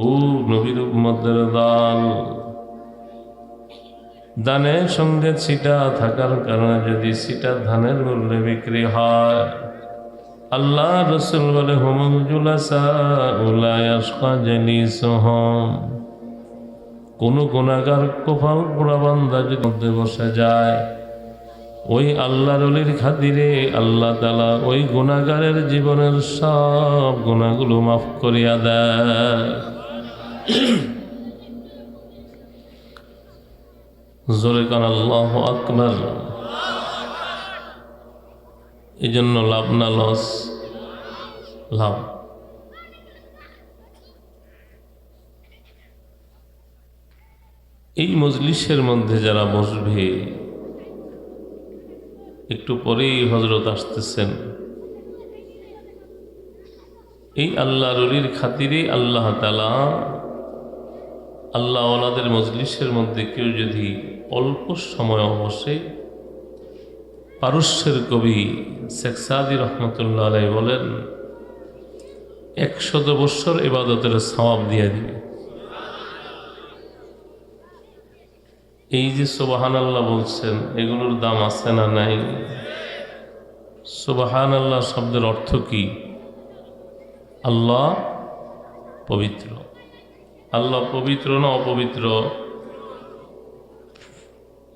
ও নবীর উম্মতের দল, ধানের সঙ্গে ছিটা থাকার কারণে যদি ছিটা ধানের মূল্যে বিক্রি হয়, আল্লাহ রসুল বলে হুমুল জুলাসা উলা ইয়াশকা জালিসুহুম, কোন গুনাহগার কপাল পোড়া বান্দা যদি মধ্যে বসে যায়, ওই আল্লাহর ওলির খাতিরে আল্লাহ তাআলা ওই গুনাহগারের জীবনের সব গুনাহগুলো মাফ করিয়া দেয়। জোরে কান আল্লাহু আকবার। এই জন্য লাভ না লস? লাভ। এই মজলিসের মধ্যে যারা বসবে, একটু পরেই হযরত আসতেছেন, এই আল্লাহর ওলির খাতিরে আল্লাহ তাআলা আল্লাহ ওয়ালাদের মজলিসের মধ্যে কেউ যদি অল্প সময় বসে, পারস্যের কবি শেখ সাদি রহমতুল্লাহ আলাইহি বলেন 100 বছর ইবাদতের সওয়াব দিয়ে দিবে। এই যে সুবহানাল্লাহ বলছেন, এগুলোর দাম আছে না নাই? সুবহানাল্লাহ শব্দের অর্থ কি? আল্লাহ পবিত্র। আল্লাহ পবিত্র না অপবিত্র?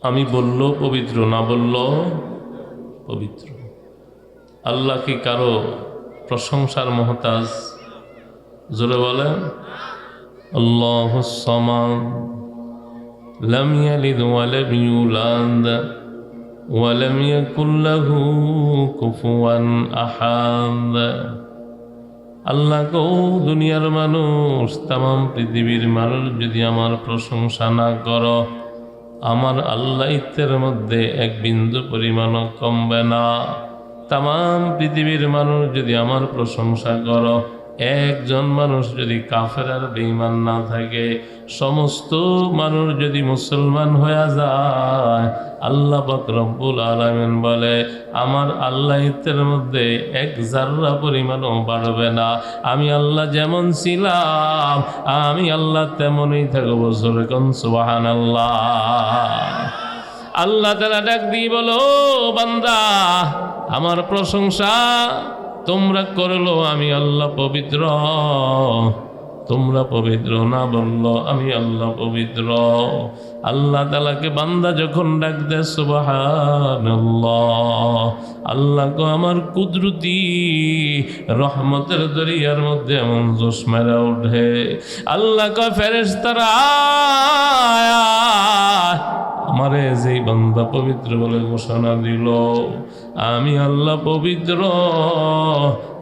আমি বলল পবিত্র, না বলল পবিত্র। আল্লাহ কি কারো প্রশংসার মুহতাজ? জোরে বলেন। আল্লাহুস সামাদ লাম ইয়ালিদ ওয়া লাম ইউলাদ ওয়া লাম ইয়াকুল লাহু কুফুয়ান আহাদ। আল্লাহ গো, দুনিয়ার মানুষ, তামাম পৃথিবীর মানুষ যদি আমার প্রশংসা না করো, আমার আল্লাহিত্বের মধ্যে এক বিন্দু পরিমাণও কমবে না। তামাম পৃথিবীর মানুষ যদি আমার প্রশংসা করো, একজন মানুষ যদি কাফের আর বেঈমান না থাকে, সমস্ত মানুষ যদি মুসলমান হয়ে যায়, আল্লাহ পাক রব্বুল আলামিন বলে আমার আল্লাহিত্বের মধ্যে এক জাররা পরিমাণও বাড়বে না। আমি আল্লাহ যেমন ছিলাম, আমি আল্লাহ তেমনই থাকবো। জোরে কোন সুবহানাল্লাহ। আল্লাহ তাআলা ডাক দিয়ে বলো, বান্দা আমার প্রশংসা তোমরা করলো, আমি আল্লাহ পবিত্র। তোমরা পবিত্র না বললো, আমি আল্লাহ পবিত্র। আল্লাহ তাআলাকে বান্দা যখন ডাক দেয় সুবহানাল্লাহ, আল্লাহ গো আমার কুদরতি রহমতের দরিয়ার মধ্যে এমন জোশ মেরা ওঠে। আল্লাহ কয় ফেরেশতারা আমারে যেই বান্দা পবিত্র বলে ঘোষণা দিল, আমি আল্লাহ পবিত্র,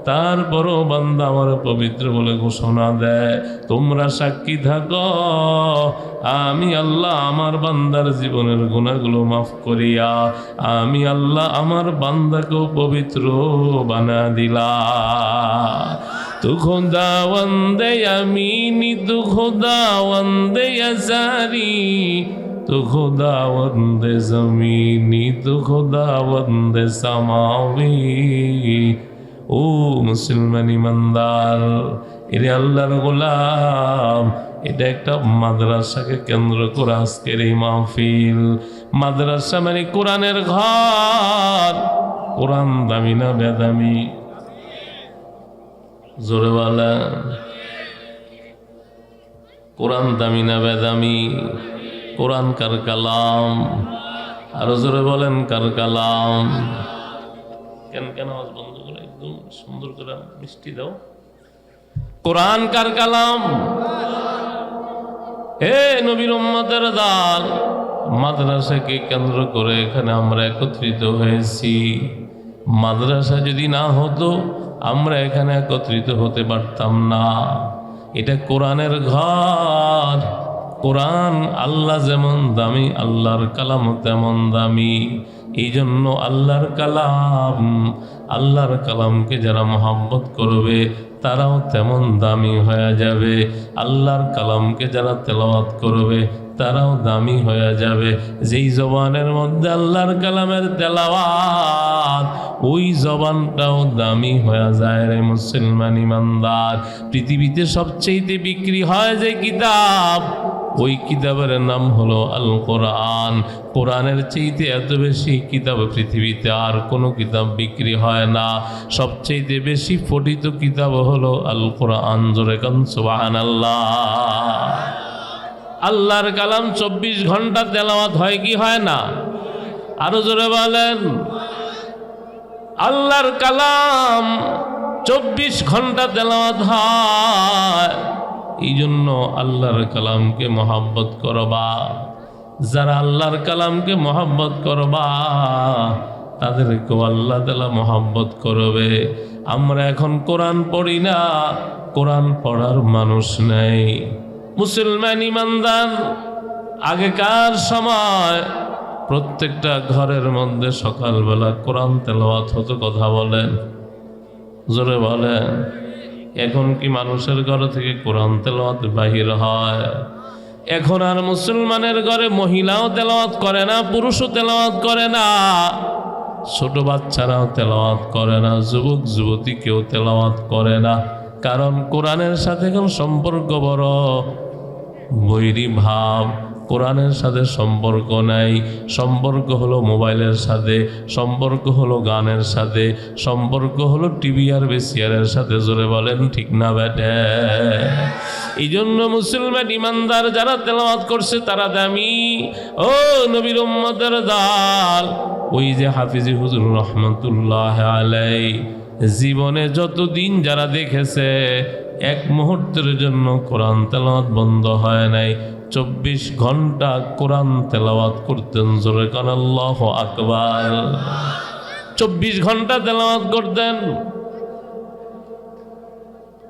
তারপরও বান্দা আমার পবিত্র বলে ঘোষণা দেয়, তোমরা সাক্ষী থাকো, আমি আল্লাহ আমার বান্দার জীবনের গুনাহগুলো মাফ করিয়া আমি আল্লাহ আমার বান্দাকেও পবিত্র বানা দিলা। তু খুদা ওয়ান্দে আমিনি, তু খুদা ওয়ান্দে আজারি, তু খুদা ওয়ান্দে জমিনি, তু খুদা ওয়ান্দে সামাওয়ি। ও মুসলমান ইমানদার, এরে আল্লাহর গোলাম, এটা একটা মাদ্রাসাকে কেন্দ্র করে আজকের এই মাহফিল। মাদ্রাসা মানে কোরআনের ঘর। কোরআন দামি না বেদামি? জোরে বলা। কোরআন দামি না বেদামি? কোরআন কার কালাম? আরো জোরে বলেন কার কালাম? কেন আওয়াজ বন্ধ করে, একদম সুন্দর করে মিষ্টি দাও। কোরআন কার কালাম? হে নবীর উম্মতের দল, মাদ্রাসাকে কেন্দ্র করে এখানে আমরা একত্রিত হয়েছি। মাদ্রাসা যদি না হতো আমরা এখানে একত্রিত হতে পারতাম না। এটা কোরআনের ঘর। কোরআন আল্লাহ যেমন দামি, আল্লাহর কালাম তেমন দামি। এই জন্য আল্লাহর কালামকে যারা মহব্বত করবে তারাও তেমন দামি হয়ে যাবে। আল্লাহর কালামকে যারা তেলাওয়াত করবে তারাও দামি হয়ে যাবে। যেই জবানের মধ্যে আল্লাহর কালামের তেলাওয়াত, ওই জবানটাও দামি হয়ে যায় রে মুসলমান ইমানদার। পৃথিবীতে সবচেয়ে বিক্রি হয় যে কিতাব, ওই কিতাবের নাম হলো আল কোরআন। কোরআনের চাইতে এত বেশি কিতাব পৃথিবীতে আর কোনো কিতাব বিক্রি হয় না। সবচেয়ে বেশি পঠিত কিতাব হলো আল কোরআন। জোরে কান সুবহানাল্লাহ। আল্লাহর কালাম 24 ঘন্টা তেলাওয়াত হয় কি হয় না? আরো জোরে বলেন। আল্লাহর কালাম 24 ঘন্টা তেলাওয়াত হয়। এই জন্য আল্লাহর কালামকে মহব্বত করবা। যারা আল্লাহর কালামকে মহব্বত করবা তাদেরকেও আল্লাহ তাআলা মহব্বত করবে। আমরা এখন কোরআন পড়ি না, কোরআন পড়ার মানুষ নেই। মুসলমান ইমানদার, আগেকার সময় প্রত্যেকটা ঘরের মধ্যে সকালবেলা কোরআন তেলাওয়াত হতো। কথা বলেন, জোরে বলেন। এখন কি মানুষের ঘর থেকে কোরআন তেলাওয়াত বাহির হয়? এখন আর মুসলমানের ঘরে মহিলাও তেলাওয়াত করে না, পুরুষও তেলাওয়াত করে না, ছোট বাচ্চারাও তেলাওয়াত করে না, যুবক যুবতী কেউ তেলাওয়াত করে না। কারণ কোরআনের সাথে এখন সম্পর্ক বড় বৈরী ভাব। কোরআনের সাথে সম্পর্ক নাই। সম্পর্ক হলো মোবাইলের সাথে, সম্পর্ক হলো গানের সাথে, সম্পর্ক হলো টিভি আর ভিসিআরের সাথে। জোরে বলেন ঠিক না বেটে? এই জন্য মুসলমান ইমানদার যারা তেলাওয়াত করছে তারা দামি। ও নবীর উম্মতের দল, ওই যে হাফিজি হুজুর রহমতুল্লাহ আলাইহি জীবনে যতদিন যারা দেখেছে এক মুহূর্তের জন্য কোরআন তেলাওয়াত বন্ধ হয় নাই। 24 ঘন্টা কোরআন তেলাওয়াত করতেন। জোরে কান আল্লাহু আকবার। 24 ঘন্টা তেলাওয়াত করতেন।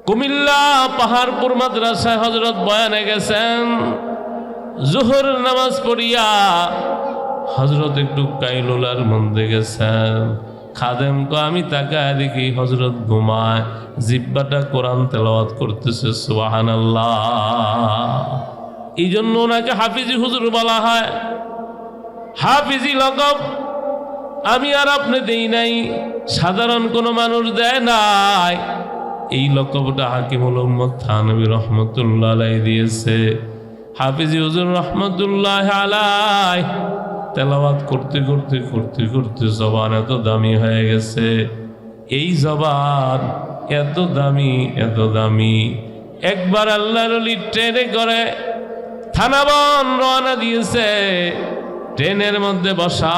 কুমিল্লা পাহাড়পুর মাদ্রাসায় হযরত বয়ানে গেছেন। জোহর নামাজ পড়িয়া হযরত একটু কাইলুলার মধ্যে গেছেন। খাদেম কো আমি তাকায় দেখি হযরত ঘুমায়, জিব্বাটা কোরআন তেলাওয়াত করতেছে। সুবহানাল্লাহ। এই জন্য ওনাকে হাফিজি হুজুর বলা হয়। হাফিজি লকব আমি আর আপনি দেই নাই, সাধারণ কোনো মানুষ দেয় নাই। এই লকবটা হাকিমুল উম্মত থানবী রহমতুল্লাহ আলাইহি দিয়েছে। হাফিজি হুজুর রহমতুল্লাহ আলাইহি তেলাওয়াত করতে করতে করতে করতে জবান এত দামি হয়ে গেছে। এই জবান এত দামি, এত দামি। একবার আল্লাহর ওলি ট্রেনে করে থানাবন রওনা দিয়েছে। ট্রেনের মধ্যে বসা,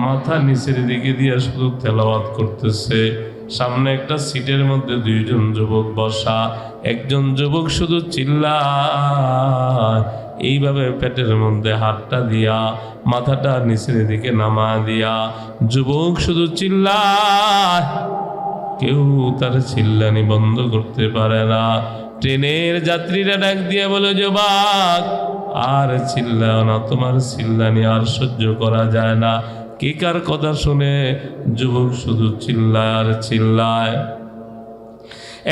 মাথা নিচের দিকে দিয়ে শুধু তেলাওয়াত করতেছে। সামনে একটা সিটের মধ্যে 2 জন যুবক বসা। একজন যুবক শুধু চিল্লায়, এইভাবে পেটের মধ্যে হাতটা দিয়া মাথাটা নিচের দিকে নামা দিয়া যুবক শুধু চিল্লায়। কেউ তার চিল্লানি বন্ধ করতে পারে না। ট্রেনের যাত্রীরা ডাক দিয়ে বলে, যুবক আর চিল্লাও না, তোমার চিল্লানি আর সহ্য করা যায় না। কে কার কথা শুনে? যুবক শুধু চিল্লায় আর চিল্লায়।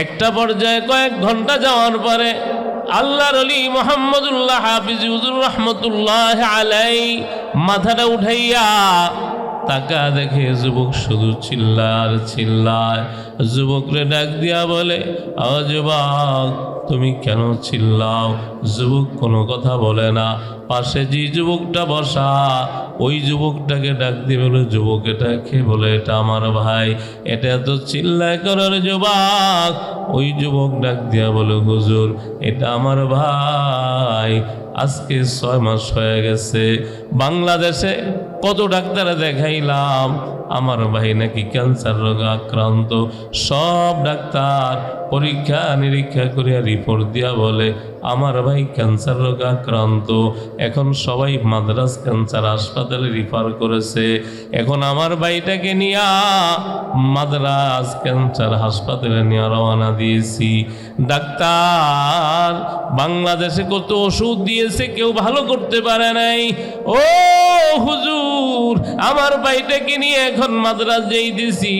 একটা পর্যায়ে কয়েক ঘন্টা যাওয়ার পরে আল্লাহর ওলি মুহাম্মদুল্লাহ হাফিজ হুজুর রহমতুল্লাহ আলাইহি মাথাটা উঠাইয়া তাকা দেখে যুবক শুধু চিল্লায় আর চিল্লায়। যুবকরে ডাক দিয়া বলে, ও যুবক তুমি কেন চিল্লাও? যুবক কোনো কথা বলে না। পাশে যে যুবকটা বসা, ওই যুবকটাকে ডাক দিয়ে বলে, যুবক এটা কে? বলে এটা আমার ভাই। এটা এত চিল্লায় করার যুবক? ওই যুবক ডাক দিয়া বলে, হুজুর এটা আমার ভাই। আজকে 6 মাস হয়ে গেছে। বাংলাদেশে কত ডাক্তার দেখাইলাম, আমার ভাই নাকি ক্যান্সার রোগে আক্রান্ত। সব ডাক্তার পরীক্ষা নিরীক্ষা করিয়া রিপোর্ট দিয়া বলে আমার ভাই ক্যান্সার রোগে আক্রান্ত। এখন সবাই মাদ্রাজ ক্যান্সার হাসপাতালে রিফার করেছে। এখন আমার ভাইটাকে নিয়ে মাদ্রাজ ক্যান্সার হাসপাতালে নিয়ে রওনা দিয়েছি। ডাক্তার বাংলাদেশে কত ওষুধ দিয়েছে, কেউ ভালো করতে পারে নাই। ও হুজুর আমার ভাইটাকে নিয়ে এখন মাদ্রাস যাইতেছি,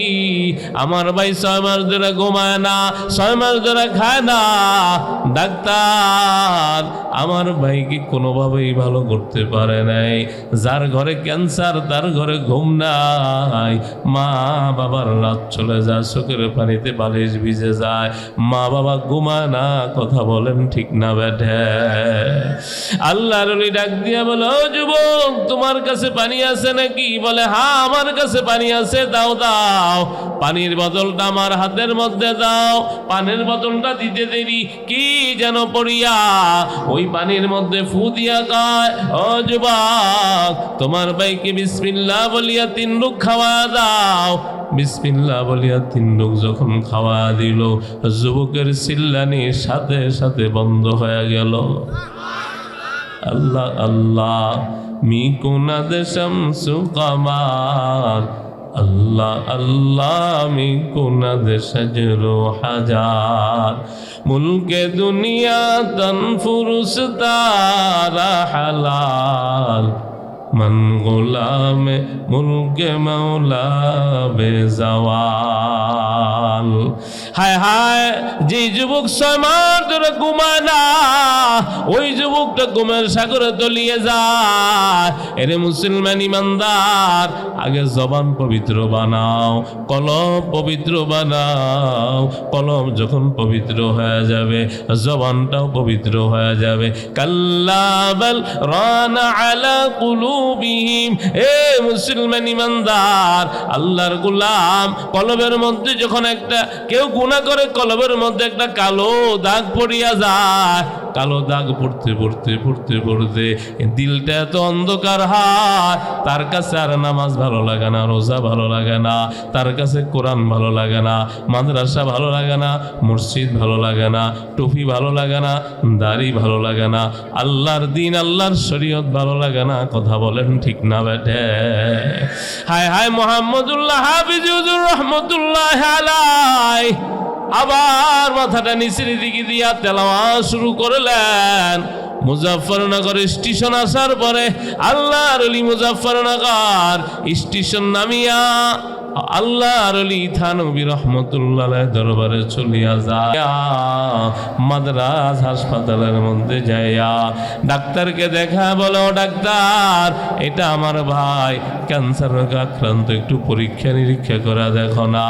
আমার ভাই 6 মাস ধরে ঘুমায় না, 6 মাস ধরে খায় না। ডাক্তার আমার ভাইকে কোনোভাবেই ভালো করতে পারে নাই। যার ঘরে ক্যান্সার তার ঘরে ঘুম নাই, মা বাবার রাত চলে যায়, চোখের পানিতে বালিশ ভিজে যায়, মা বাবা ঘুমায় না। কথা বলেন ঠিক না বেঠে? আল্লাহর ওলি ডাক দিয়া বলে, ও যুবক তোমার কাছে পানি আছে নাকি? বলে হ্যাঁ আমার কাছে পানি আছে, দাও দাও। পানির বোতলটা আমার হাতের মধ্যে দাও। পানির বোতলটা দিতে দেরি কি যেন পড়িয়া ওই পানির মধ্যে ফু দিয়া কয়, ও যুবক তোমার ভাইকে বিসমিল্লাহ বলিয়া 3 রুক খাওয়া দাও। বিসমিল্লাহ বলিয়া 3 রুক যখন খাওয়া দিল, যুবকের চিল্লানি সাথে সাথে বন্ধ হয়ে গেল। আল্লাহ আল্লাহ মিকুনাদ শামসু কামার, আল্লাহ আল্লাহ মিকুনাদ শাজরু হাজার, মুলকে দুনিয়া তন ফুরুস তারা হালাল, मन गुलाम मुल्क मौला बेजवाल। हाय हाय যে যুবক 6 মাস ধরে ঘুমায় না, ওই যুবকটা ঘুমের সাগরে তলিয়ে যায়। এরে মুসলমান ইমানদার, আগে জবান পবিত্র বানাও, কলব পবিত্র বানাও। কলব যখন পবিত্র হয়ে যাবে, জবানটাও পবিত্র হয়ে যাবে। কাল্লা বাল রানা আলা কুলুবিহিম। এ মুসলমান ইমানদার, আল্লাহর গোলাম, কলবের মধ্যে যখন একটা কেউ গুনাহ করে, কলবের মধ্যে একটা কালো দাগ পড়িয়া যায়। কালো দাগ পড়তে পড়তে পড়তে পড়তে দিলটা এত অন্ধকার হয়, তার কাছে আর নামাজ ভালো লাগে না, রোজা ভালো লাগে না, তার কাছে কোরআন ভালো লাগে না, মাদ্রাসা ভালো লাগে না, মসজিদ ভালো লাগে না, টুপি ভালো লাগে না, দাড়ি ভালো লাগে না, আল্লাহর দিন আল্লাহর শরীয়ত ভালো লাগে না। কথা বলেন ঠিক না বেঠে? হায় হায় মোহাম্মদুল্লাহ হাফিজ হুজুর রহমতুল্লাহ আলাইহি আবার মাথাটা নিচের দিকে দিয়া তেলাওয়াত শুরু করলেন। মুজাফফরনগর স্টেশন আসার পরে আল্লাহর ওলি মুজাফফরনগর স্টেশন নামিয়া আল্লাহর ওলি থানবী রহমতুল্লাহ দরবারে চলিয়া যায়। মাদ্রাজ হাসপাতালের মধ্যে যাইয়া ডাক্তারকে দেখা, বলো ডাক্তার এটা আমার ভাই ক্যান্সার রোগে আক্রান্ত, একটু পরীক্ষা নিরীক্ষা করা দেখো না।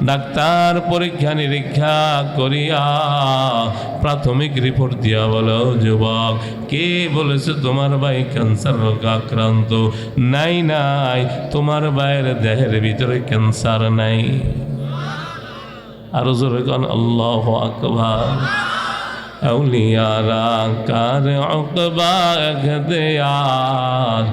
ডাক্তার পরীক্ষা নিরীক্ষা করিয়া প্রাথমিক রিপোর্ট দিয়া বলো, যুবক কে বলেছে তোমার ভাই ক্যান্সার রোগে আক্রান্ত? নাই নাই, তোমার ভাইয়ের দেহের ভিতরে ক্যান্সার নাই। আরো জোরে কোন আল্লাহু আকবার। আউলিয়ারা কার উকবা ইখতিয়ার,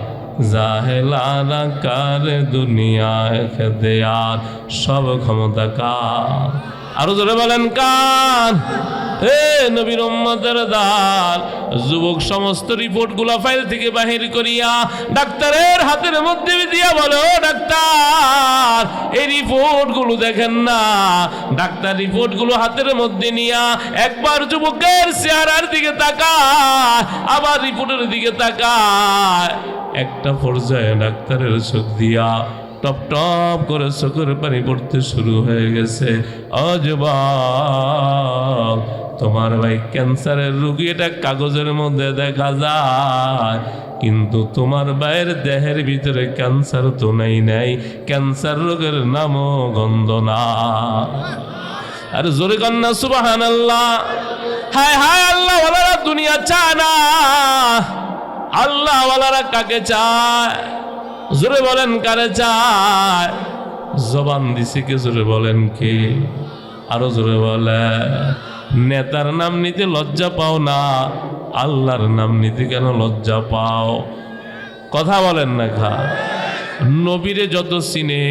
জাহেলারা কার দুনিয়া ইখতিয়ার। সব ক্ষমতা কার? আরো জোরে বলেন কার? হে নবীর উম্মতের দল, যুবক সমস্ত রিপোর্টগুলো ফাইল থেকে বাহির করিয়া ডাক্তারের হাতের মধ্যে দিয়া বলো, ডাক্তার এই রিপোর্টগুলো দেখেন না। ডাক্তার রিপোর্টগুলো হাতের মধ্যে নিয়া একবার যুবকের চেহারার দিকে তাকায়, আবার রিপোর্টের দিকে তাকায়। একটা পর্যায়ে ডাক্তারের চোখ দিয়া টপ টপ করে চোখের পানি পড়তে শুরু হয়ে গেছে। ও যুবক, তোমার ভাই ক্যান্সারের রোগী, এটা কাগজের মধ্যে দেখা যায়, কিন্তু তোমার ভাইয়ের দেহের ভিতরে ক্যান্সার তো নাই নাই, ক্যান্সার রোগের নামও গন্ধ না। আর জোরে কন্যা সুবহানাল্লাহ। হায় হায়, আল্লাহ ওয়ালারা দুনিয়া চায় না। আল্লাহ ওয়ালারা কাকে চায়? জোরে বলেন কারে চায়? জবান দিছে কে? জোরে বলেন কে? আরো জোরে বলে। নেতার নাম নিতে লজ্জা পাও না, আল্লাহর নাম নিতে কেন লজ্জা পাও? কথা বলেন না খা। নবীরে যত চিনে,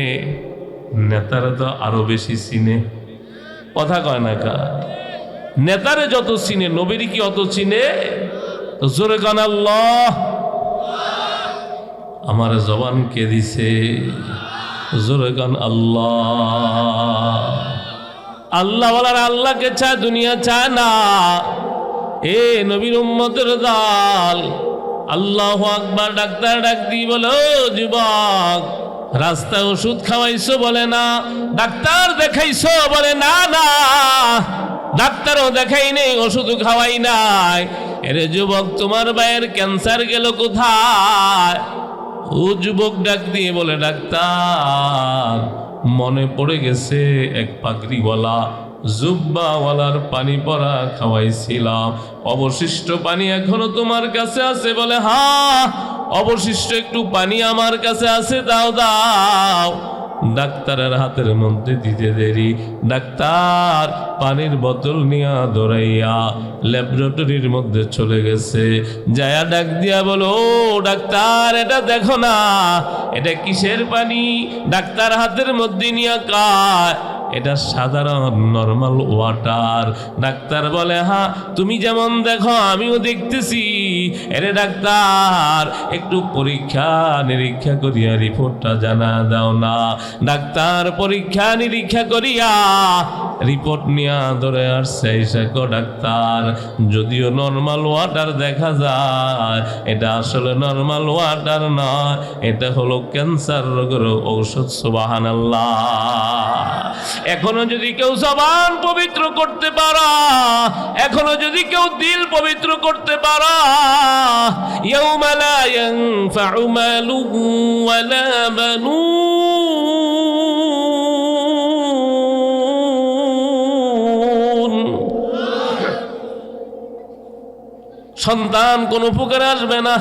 নেতারা তো আরো বেশি চিনে। কথা কয় না খা। নেতারে যত চিনে, নবীরে কি অত চিনে? তো জোরে কান আল্লাহ। আমার জবান কে দিছে? জোরে কান আল্লাহ। আল্লাহ ওয়ালারা আল্লাহকে চায়, দুনিয়া চায় না। এ নবীর উম্মতের দল, আল্লাহু আকবার। ডাক্তার ডাক দিয়ে বলে, ও যুবক, রাস্তায় ওষুধ খাওয়াইছো? বলে না। ডাক্তার দেখাইছো? বলে না না, ডাক্তারও দেখাই নেই, ওষুধও খাওয়াই নাই। এরে যুবক, তোমার ভাইয়ের ক্যান্সার গেল কোথায়? ও যুবক ডাক দিয়ে বলে, ডাক্তার, মনে পড়ে গেছে এক পাগড়িওয়ালা জুব্বাওয়ালার পানি পড়া খাওয়াইছিলাম, অবশিষ্ট পানি এখনো তোমার কাছে আছে? বলে হ্যাঁ, অবশিষ্ট একটু পানি আমার কাছে আছে, দাও দাও। ডাক্তারের হাতের মধ্যে দিতে দেরি, ডাক্তার পানির বোতল নিয়ে দৌড়াইয়া ল্যাবরেটরির মধ্যে চলে গেছে। যায়া ডাক দিয়া বলো, ও ডাক্তার, এটা দেখো না, এটা কিসের পানি? ডাক্তার হাতের মধ্যে নিয়ে কায়, এটা সাধারণ নরমাল ওয়াটার। ডাক্তার বলে, হ্যাঁ তুমি যেমন দেখো আমিও দেখতেছি। এরে ডাক্তার, একটু পরীক্ষা নিরীক্ষা করিয়া রিপোর্টটা জানা দাও না। ডাক্তার পরীক্ষা নিরীক্ষা করিয়া রিপোর্ট নিয়ে ধরে আসছে। ডাক্তার, যদিও নরমাল ওয়াটার দেখা যায়, এটা আসলে নরমাল ওয়াটার নয়, এটা হলো ক্যান্সার রোগের ঔষধ। সুবহানাল্লাহ। এখনো যদি কেউ জবান পবিত্র করতে পারা, এখনো যদি কেউ দিল পবিত্র করতে পারা, ইয়াউমা লা ইয়ানফাউ মালুহু ওয়ালা বানুন, সন্তান কোনো উপকারে আসবে না,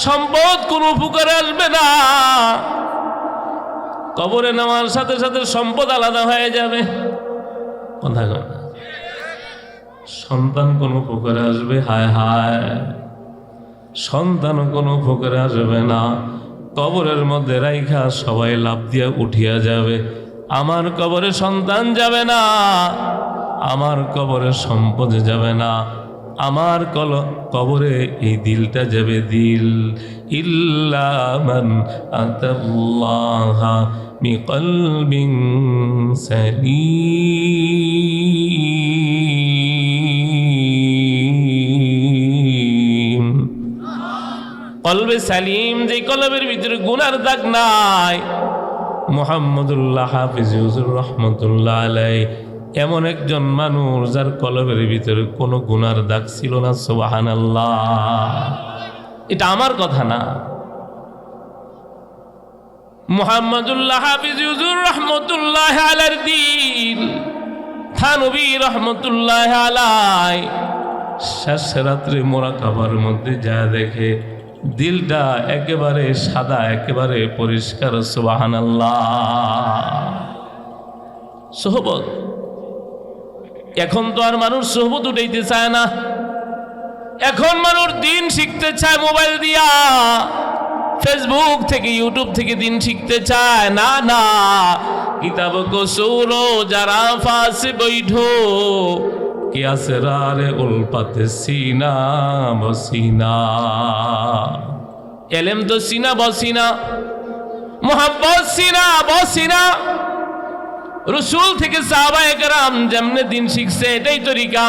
সম্পদ কোনো উপকারে আসবে না। কবরে নেওয়ার সাথে সাথে সম্পদ আলাদা হয়ে যাবে। কথা কয় না? সন্তান কোনো উপকারে আসবে? হায় হায়, সন্তানও কোনো উপকারে আসবে না। কবরের মধ্যে রাইখা সবাই লাফ দিয়া উঠিয়া যাবে। আমার কবরে সন্তান যাবে না, আমার কবরে সম্পদ যাবে না, আমার কবরে এই দিলটা যাবে। দিল ইল্লা মান আতাল্লাহা বিকলবিন সালিম। কলবে সালিম, যে কলবের ভিতরে গুনার দাগ নাই। মুহাম্মদুল্লাহ হাফিজ হুজুর রহমতুল্লাহ আলাইহি এমন একজন মানুষ যার কলবের ভিতরে কোনো গুনার দাগ ছিল না। সুবহানাল্লাহ। এটা আমার কথা না, মুহাম্মদুল্লাহ হাফিজ হুজুর রহমতুল্লাহ আলাইহির দিল, থানবী রহমতুল্লাহ আলাইহি শেষ রাত্রে মুরাকাবার মধ্যে যা দেখে, দিলটা একেবারে সাদা, একেবারে পরিষ্কার। সুবহানাল্লাহ। সোহবত, এখন তো আর মানুষ সোহবত উঠাইতে চায় না। এখন মানুষ দিন শিখতে চায় মোবাইল দিয়া, ফেসবুক থেকে ইউটিউব থেকে দিন শিখতে চায়। না না, কিতাব কো সুরো যারা ফাস বৈঠো, কে আসরারে উলপাতে সিনা বসিনা। এলেম তো সিনা বসিনা, মোহাব্বত সিনা বসিনা। রসুল থেকে সাহাবায়ে কেরাম যেমনে দিন শিখছে, এটাই তরিকা।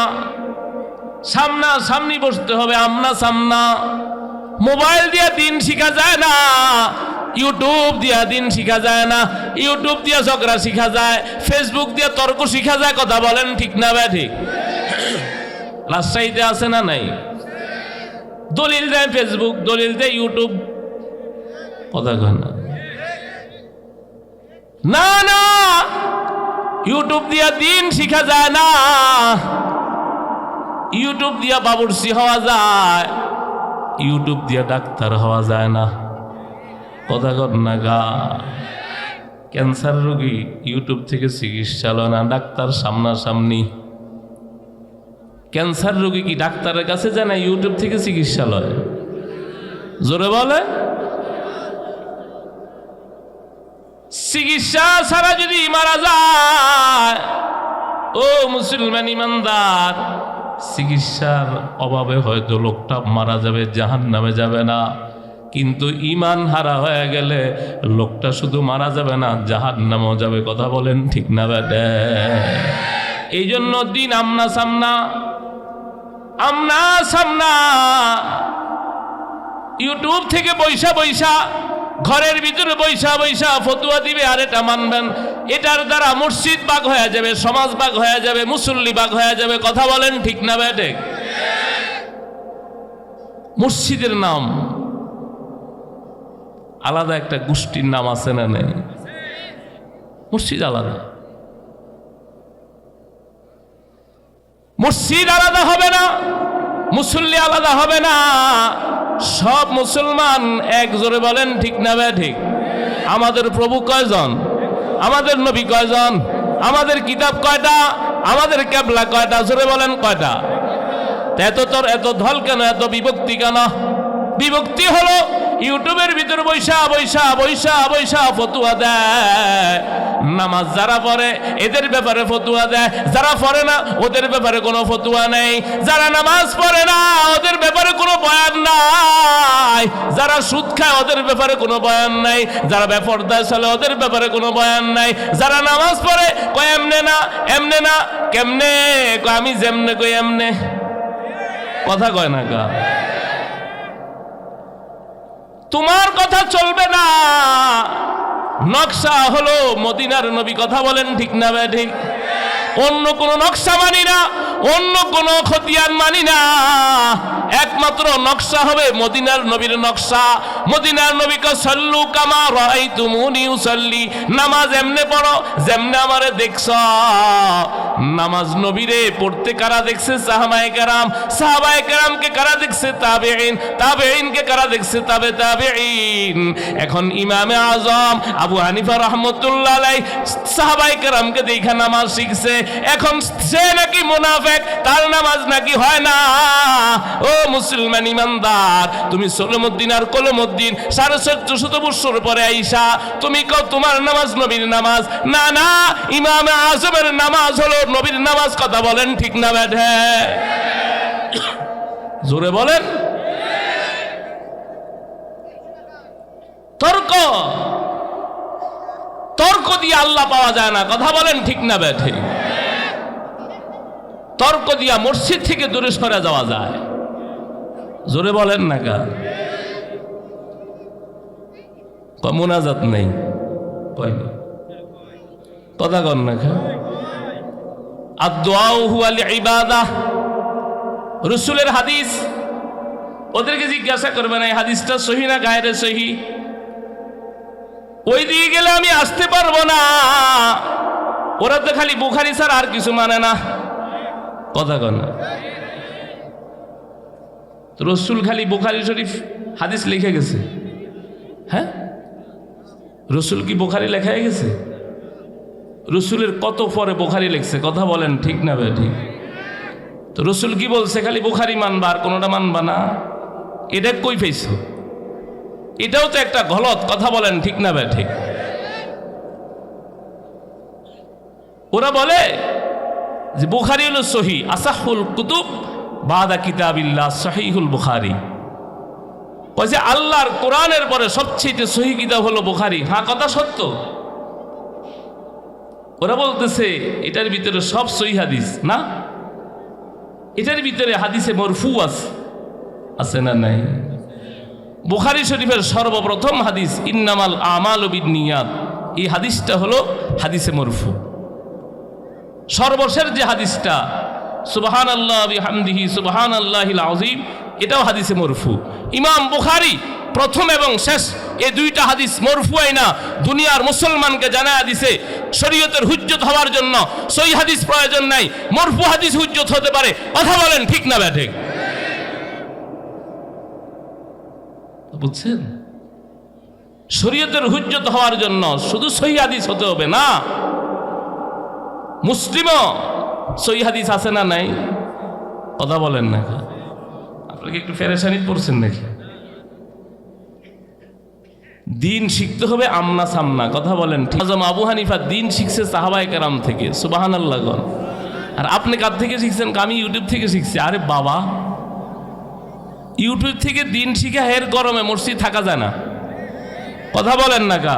সামনা সামনি বসতে হবে, আমনা সামনা। মোবাইল দিয়া দিন শিখা যায় না, ইউটিউব দিয়া দিন শিখা যায় না। ইউটিউব দিয়া ঝগড়া শিখা যায়, ফেসবুক দিয়া তর্ক শিখা যায়। কথা বলেন ঠিক না ভাই? ঠিক। রাজশাহীতে আছে না নাই? দলিল দেয় ফেসবুক, দলিল দেয় ইউটিউব। কথা কয় না? না না, ইউটিউব দিয়া দিন শিখা যায় না, ইউটিউব দিয়া বাবুর্চি হওয়া যায়, ইউটিউব দিয়া ডাক্তার হওয়া যায় না। কথা কর না গা। ক্যান্সার রোগী ইউটিউব থেকে চিকিৎসা লয় না, ডাক্তার সামনাসামনি। ক্যান্সার রোগী কি ডাক্তারের কাছে যায় না, ইউটিউব থেকে চিকিৎসা লয়? জোরে বলে। চিকিৎসা ছাড়া যদি মারা যায়, ও মুসলমান ইমানদার, চিকিৎসার অভাবে হয়তো লোকটা মারা যাবে, জাহান্নামে যাবে না। কিন্তু ঈমান হারা হয়ে গেলে লোকটা শুধু মারা যাবে না, জাহান্নামেও যাবে। কথা বলেন ঠিক না বেটে? এই জন্য দিন আমনা সামনা, আমনা সামনা। ইউটিউব থেকে বৈশা বৈশা ঘরের ভিতরে বৈশা বৈশা ফতুয়া দিবে আর এটা মানবেন, এটার দ্বারা মসজিদ বাগ হয়ে যাবে, সমাজ বাগ হয়ে যাবে, মুসল্লি বাগ হয়ে যাবে। কথা বলেন ঠিক না বেটে? মসজিদের নাম আলাদা, একটা গোষ্ঠীর নাম আছে না নেই? মসজিদ আলাদা, মসজিদ আলাদা হবে না, মুসল্লি আলাদা হবে না, সব মুসলমান এক। জোরে বলেন ঠিক না বে ঠিক? আমাদের প্রভু কয়জন? আমাদের নবী কয়জন? আমাদের কিতাব কয়টা? আমাদের কেবলা কয়টা? জোরে বলেন কয়টা? এত ধল কেন, এত বিভক্তি কেন? বিভক্তি হলো ইউটিউবের ভিতর বৈশা বৈশা বৈশা বৈশা ফতুয়া দেয়। নামাজ যারা পড়ে এদের ব্যাপারে ফতুয়া দেয়, যারা পড়ে না ওদের ব্যাপারে কোনো ফতুয়া নেই। যারা নামাজ পড়ে না ওদের ব্যাপারে কোনো বয়ান নাই, যারা সুদ খায় ওদের ব্যাপারে কোনো বয়ান নাই, যারা বেপরদায় চলে ওদের ব্যাপারে কোনো বয়ান নাই। যারা নামাজ পড়ে কয় এমনে না, এমনে না, কেমনে? কয় আমি যেমনে কই এমনে। কথা কয় না কা? তোমার কথা চলবে না। নকশা হলো মদিনার নবী। কথা বলেন ঠিক না বে ঠিক? অন্য কোন নকশা মানি না, অন্য কোন খতিয়ান মানি না। একমাত্র নকশা হবে মদিনার নবীর নকশা। মদিনার নবী কে সাল্লু কামা রাআইতুমুনি উসাল্লি, নামাজ এমনে পড়ো যেমনে আমারে দেখছো। নামাজ নবীরে পড়তে কারা দেখছে? সাহাবায়ে কেরাম। সাহাবায়ে কেরামকে কারা দেখছে? তাবেঈন। তাবেঈনকে কারা দেখছে? তাবেঈন। এখন ইমামে আজম আবু হানিফা রাহমাতুল্লাহ আলাইহি সাহাবায়ে কেরামকে দেখে নামাজ শিখছে। এখন সে নাকি মুনাফিক, তার নামাজ নাকি হয় না। ও মুসলমান ইমানদার, তুমি সলমউদ্দিন আর কলমউদ্দিন 1450 বছর পরে আইসা তুমি কও তোমার নামাজ নবীর নামাজ। না না, ইমামে আজমের নামাজ হলো নবীর নামাজ। কথা বলেন ঠিক না বেঠে? জোরে বলেন। তর্ক তর্ক দিয়ে আল্লাহ পাওয়া যায় না। কথা বলেন ঠিক না বেঠে? তর্ক দিয়া মসজিদ থেকে দূরে সরে যাওয়া যায়। জোরে বলেন না কা? মুনাজাত নেই, কথা কন না কা? আদ-দুআউ হুয়াল ইবাদাহ, রাসূলের হাদিস। ওদেরকে জিজ্ঞাসা করবে না এই হাদিসটা সহিহ না গায়রে সহিহ। ওই দিকে গেলে আমি আসতে পারবো না। ওরা তো খালি বুখারী ছাড়া আর কিছু মানে না। কথা কন না? রসুল খালি বুখারী শরীফ হাদিস লিখে গেছে? হ্যাঁ, রসুল কি বুখারী লেখা গেছে? রসুলের কত পরে বুখারী লিখছে? কথা বলেন ঠিক না বে ঠিক? তো রসুল কি বলছে? খালি বুখারী মানবা আর কোনোটা মানবা না। এটা কই পেয়েছো? এটাও তো একটা গলত। কথা বলেন ঠিক না বে ঠিক? ওরা বলে যে বুখারী হলো সহিহ, আসাহুল কুতুব বাদা কিতাবিল্লাহ সহিহুল বুখারী। কইছে আল্লাহর কোরআনের পরে সবচেয়ে সহিহ কিতাব হলো বুখারী। হ্যাঁ, কথা সত্য। ওরা বলতেছে এটার ভিতরে সব সহিহ হাদিস না, এটার ভিতরে হাদিসে মরফু আছে না নাই? বুখারী শরীফের সর্বপ্রথম হাদিস ইন্নামাল আমালু বিন্নিয়াত, এই হাদিসটা হলো হাদিসে মরফু। সর্বশেষ যে হাদিসটা সুবহানাল্লাহ বিহামদিহি সুবহানাল্লাহিল আযীম, এটাও হাদিসে মরফু। ইমাম বুখারী প্রথম এবং শেষ এই দুইটা হাদিস মরফু আইনা দুনিয়ার মুসলমানকে জানায়া দিছে শরীয়তের হুজ্জত হওয়ার জন্য সহিহ হাদিস প্রয়োজন নাই, মরফু হাদিস হুজ্জত হতে পারে। কথা বলেন ঠিক না ঠিক? বুঝছেন? শরীয়তের হুজ্জত হওয়ার জন্য শুধু সহিহ হাদিস হতে হবে না, মুসলিমও সহিহ হাদিস আছে না নাই? কথা বলেন না? আপনাকে একটু পেরেশানি পড়ছেন নাকি? দিন শিখতে হবে আমনা সামনা। কথা বলেন ঠিক? আজম আবু হানিফা দিন শিখছে সাহাবায়ে কেরাম থেকে। সুবহানাল্লাহ। আর আপনি কার থেকে শিখছেন? আমি ইউটিউব থেকে শিখছি। আরে বাবা, ইউটিউব থেকে দিন শিখে হের গরমে মসজিদ থাকা যায় না। কথা বলেন না কা?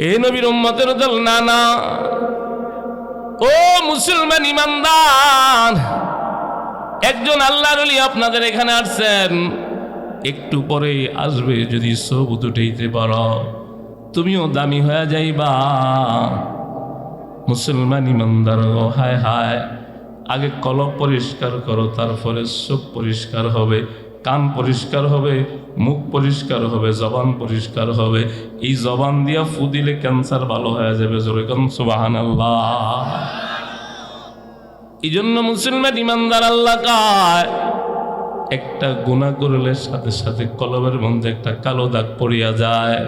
এ নবীর উম্মতের দল না না। ও মুসলমান ইমানদার, একজন আল্লাহর ওলি আপনাদের এখানে আসছেন, একটু পরেই আসবে, যদি সবুত উঠাইতে পারো তুমিও দামি হয়ে যাইবা। মুসলমান ইমানদার, হায় হায়, আগে কলব পরিষ্কার করো, তারপরে চোখ পরিষ্কার হবে, কান পরিষ্কার হবে, মুখ পরিষ্কার হবে, জবান পরিষ্কার হবে। এই জবান দিয়া ফু দিলে ক্যান্সার ভালো হয়ে যাবে। জোরে কোন সুবহানাল্লাহ। এই জন্য মুসলমান ইমানদার আল্লাহ কয়, একটা গুনাহ করলে সাথে সাথে কলবের মধ্যে একটা কালো দাগ পড়িয়া যায়।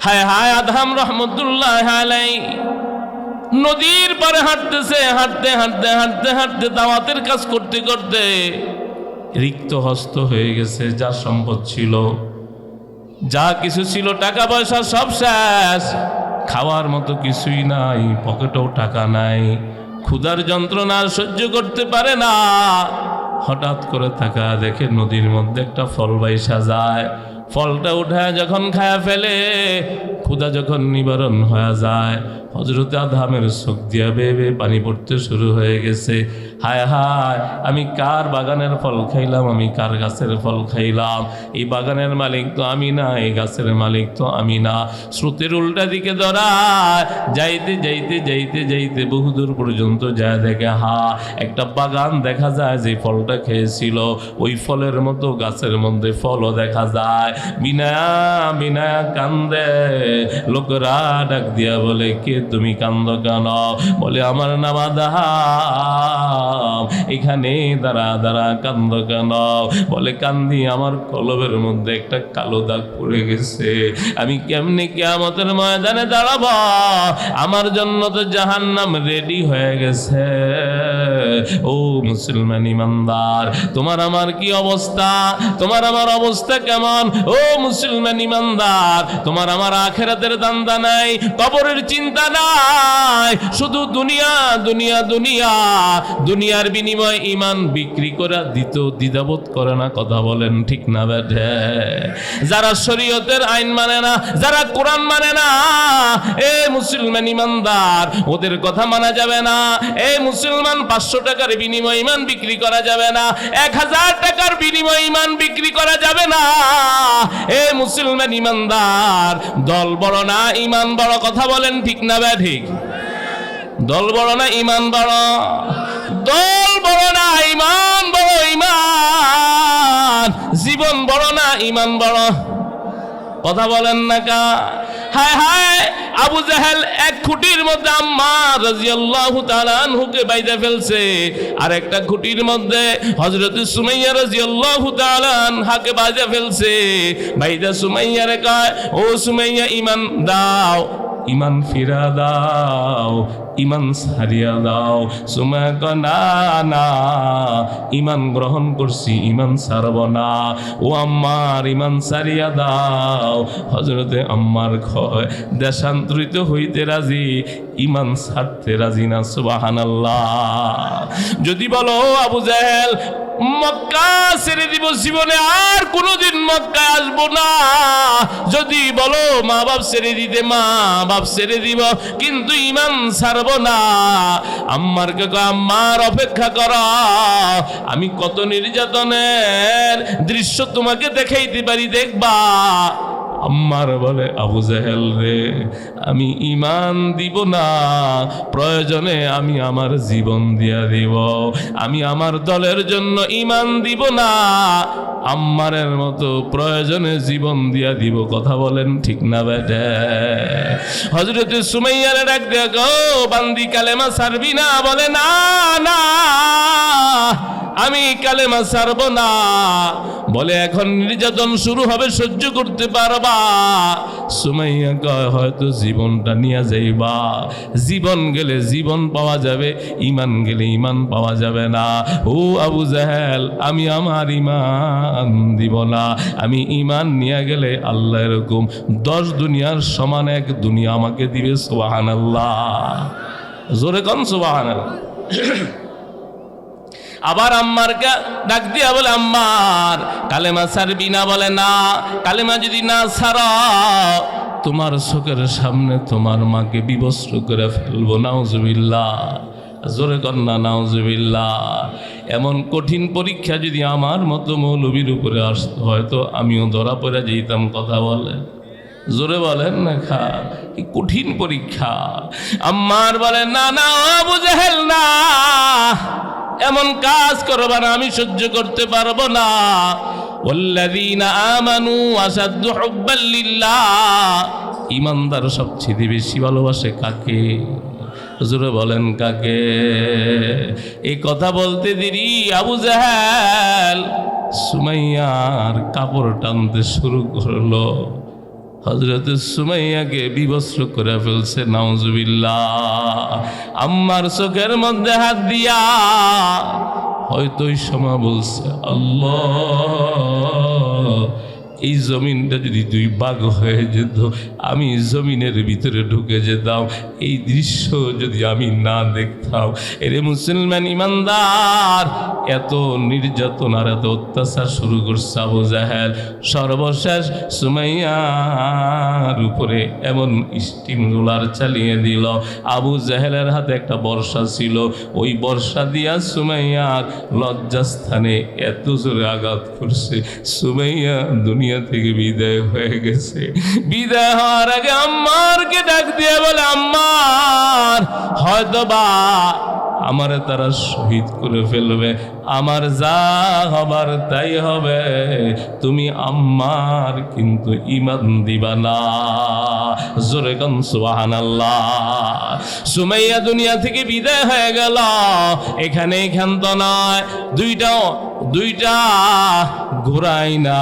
হায় হায়, আদম রহমতুল্লাহ আলাইহি নদীর পারে হাঁটতেছে, হাঁটতে হাঁটতে হাঁটতে হাঁটতে দাওয়াতের কাজ করতে করতে রিক্ত হস্ত হয়ে গেছে। যা সম্পদ ছিল, যা কিছু ছিল, টাকা পয়সা সব শেষ, খাওয়ার মতো কিছুই নাই, পকেটেও টাকা নাই, ক্ষুধার যন্ত্রণা সহ্য করতে পারে না। হঠাৎ করে তাকা দেখে নদীর মধ্যে একটা ফল বাইসা যায়। ফলটা উঠায় যখন খায়া ফেলে, ক্ষুধা যখন নিবারণ হয়ে যায়, হযরত আদমের চোখ দিয়া বেয়ে বেয়ে পানি পড়তে শুরু হয়ে গেছে। হায় হায়, আমি কার বাগানের ফল খাইলাম, আমি কার গাছের ফল খাইলাম? এই বাগানের মালিক তো আমি না, এই গাছের মালিক তো আমি না। স্রোতের উল্টা দিকে ধরায় যাইতে যাইতে যাইতে যাইতে বহুদূর পর্যন্ত যায়, দেখে একটা বাগান দেখা যায়। যে ফলটা খেয়েছিল ওই ফলের মতো গাছের মধ্যে ফলও দেখা যায়। বিনায়া বিনায়া কান্দে। লোকরা ডাক দিয়া বলে, কে তুমি কান্দ কেন? বলে, আমার নাম আদম, এখানে দাঁড়া দাঁড়া কান্দ কেন? বলে, কান্দি আমার কলবের মধ্যে একটা কালো দাগ পড়ে গেছে। আমি কেমনে কিয়ামতের ময়দানে দাঁড়াবো? আমার জন্য তো জাহান্নাম রেডি হয়ে গেছে। ও মুসলমান ইমানদার, তোমার আমার কি অবস্থা? তোমার আমার অবস্থা কেমন? ও মুসলমান ইমানদার, তোমার আমার আখিরাতের দান্দা নাই, কবরের চিন্তা নাই, শুধু দুনিয়া দুনিয়া দুনিয়া। দুনিয়ার বিনিময়ে ইমান বিক্রি করে দিত দ্বিধাবোধ করে না। কথা বলেন ঠিক না বেঠে? যারা শরীয়তের আইন মানে না, যারা কোরআন মানে না, এ মুসলমান ইমানদার, ওদের কথা মানা যাবে না। এ মুসলমান, 500 টাকার বিনিময়ে ইমান বিক্রি করা যাবে না, 1000 টাকার বিনিময়ে ইমান বিক্রি করা যাবে না। এ মুসলমান ইমানদার, দল বড় না ইমান বড়। কথা বলেন ঠিক না ঠিক? দল বড় না ইমান বড়? দল বড় না ইমান বড়। ইমান, জীবন বড় না ইমান বড়? কথা বলেন না কা? হায় হায়, আবু জাহেল এক খুঁটির মধ্যে আম্মার রাদিয়াল্লাহু তাআলা আনহুকে বাইধা ফেলছে, আর একটা খুঁটির মধ্যে হযরত সুমাইয়া রাদিয়াল্লাহু তাআলা আনহাকে বাইধা ফেলছে। বাইধা সুমাইয়ারে কয়, ও সুমাইয়া, ইমান দাও, ইমান ফিরা দাও, ইমান ছাড়িয়া দাও। সুমাইয়া কয়, না না, ইমান গ্রহণ করছি, ইমান ছাড়ব না। ও আম্মার, ইমান ছাড়িয়া দাও। হযরতে আম্মার কয়, দেশান্তরিত হইতে রাজি, ইমান ছাড়তে রাজি না। সুবহানাল্লাহ। যদি বলো আবু জাহেল, মক্কা ছেড়ে দিব, জীবনে আর কোনোদিন মক্কায় আসবো না। যদি বলো মা বাপ ছেড়ে দিতে, মা বাপ ছেড়ে দিব, কিন্তু ইমান ছাড়বো না। আম্মারকে কয়, আম্মার অপেক্ষা করা, আমি কত নির্যাতনের দৃশ্য তোমাকে দেখাইতে পারি, দেখবা। আম্মার বলে, আবু জাহেল রে, আমি ইমান দিব না, প্রয়োজনে আমি আমার জীবন দিয়া দিব, আমি আমার দলের জন্য ইমান দিব না। আম্মারের মতো প্রয়োজনে জীবন দিয়া দিব। কথা বলেন ঠিক না বেটে? হযরত সুমাইয়ারে ডাক দিয়া গো, বান্দি কালেমা ছাড়বি না? বলে, না না, আমি কালেমা ছাড়ব না। বলে, এখন নির্যাতন শুরু হবে, সহ্য করতে পারবা? সুমাইয়া কয়, হয়তো জীবনটা নিয়ে যাইবা। জীবন গেলে জীবন পাওয়া যাবে, ইমান গেলে ইমান পাওয়া যাবে না। ও আবু জাহেল, আমি আমার ইমান দিব না। আমি ইমান নিয়ে গেলে আল্লাহ এরকম 10 দুনিয়ার সমান এক দুনিয়া আমাকে দিবে। সুবহানাল্লাহ। জোরে কোন সুবহানাল্লাহ। আবার আম্মারকে ডাক দিয়া বলে, আম্মার, কালেমা ছাড়বি না? বলে, না, কালেমা যদি না ছাড়ো, তোমার চোখের সামনে তোমার মাকে বিবস্ত্র করে ফেলবো। নাউজুবিল্লাহ। জোরে কন্যা নাউজুবিল্লাহ। এমন কঠিন পরীক্ষা যদি আমার মতো মৌলবীর উপরে আসতো হয়তো আমিও ধরা পড়ে যেতাম। কথা বলে জোরে বলেন না খা কি কঠিন পরীক্ষা। আম্মার বলেন না না আবু জাহেল না, এমন কাজ করবা না, আমি সহ্য করতে পারবো না। ওয়াল্লাযীনা আমানু আশাদ্দু হুব্বাল লিল্লাহ, ঈমানদার সবচেয়ে বেশি ভালোবাসে কাকে? জোরে বলেন কাকে? এই কথা বলতে দেরি আবু জাহেল সুমাইয়ার কাপড় টানতে শুরু করলো। হযরত সুমাইয়াকে বিবস্ত্র করে ফেলছে, নাউজুবিল্লাহ। আম্মার চোখের মধ্যে হাত দিয়া হয়তো ওই সময় বলছে, আল্লাহ, এই জমিনটা যদি দুই ভাগ হয়ে যেত, আমি জমিনের ভিতরে ঢুকে যেতাম, এই দৃশ্য যদি আমি না দেখতাম। এরে মুসলমান ইমানদার, এত নির্যাতন আর এত অত্যাচার শুরু করছে আবু জাহেল। সর্বশেষ সুমাইয়ার উপরে এমন স্টিম রোলার চালিয়ে দিল। আবু জাহেলের হাতে একটা বর্ষা ছিল, ওই বর্ষা দিয়া সুমাইয়ার লজ্জাস্থানে এত জোরে আঘাত করছে, সুমাইয়া দুনিয়া থেকে বিদায় হয়ে গেছে। বিদায় হওয়ার আগে আম্মারকে ডাক দিয়ে বলে, আম্মার, হয়তো বা আমারে তারা শহীদ করে ফেলবে, আমার যা হবার তাই হবে, তুমি আম্মার কিন্তু ঈমান দিবা না। জোরে গান সুবহানাল্লাহ। সুমাইয়া দুনিয়া থেকে বিদায় হয়ে গেল। এখানে ক্ষান্ত নয়, দুইটা ঘোড়াই না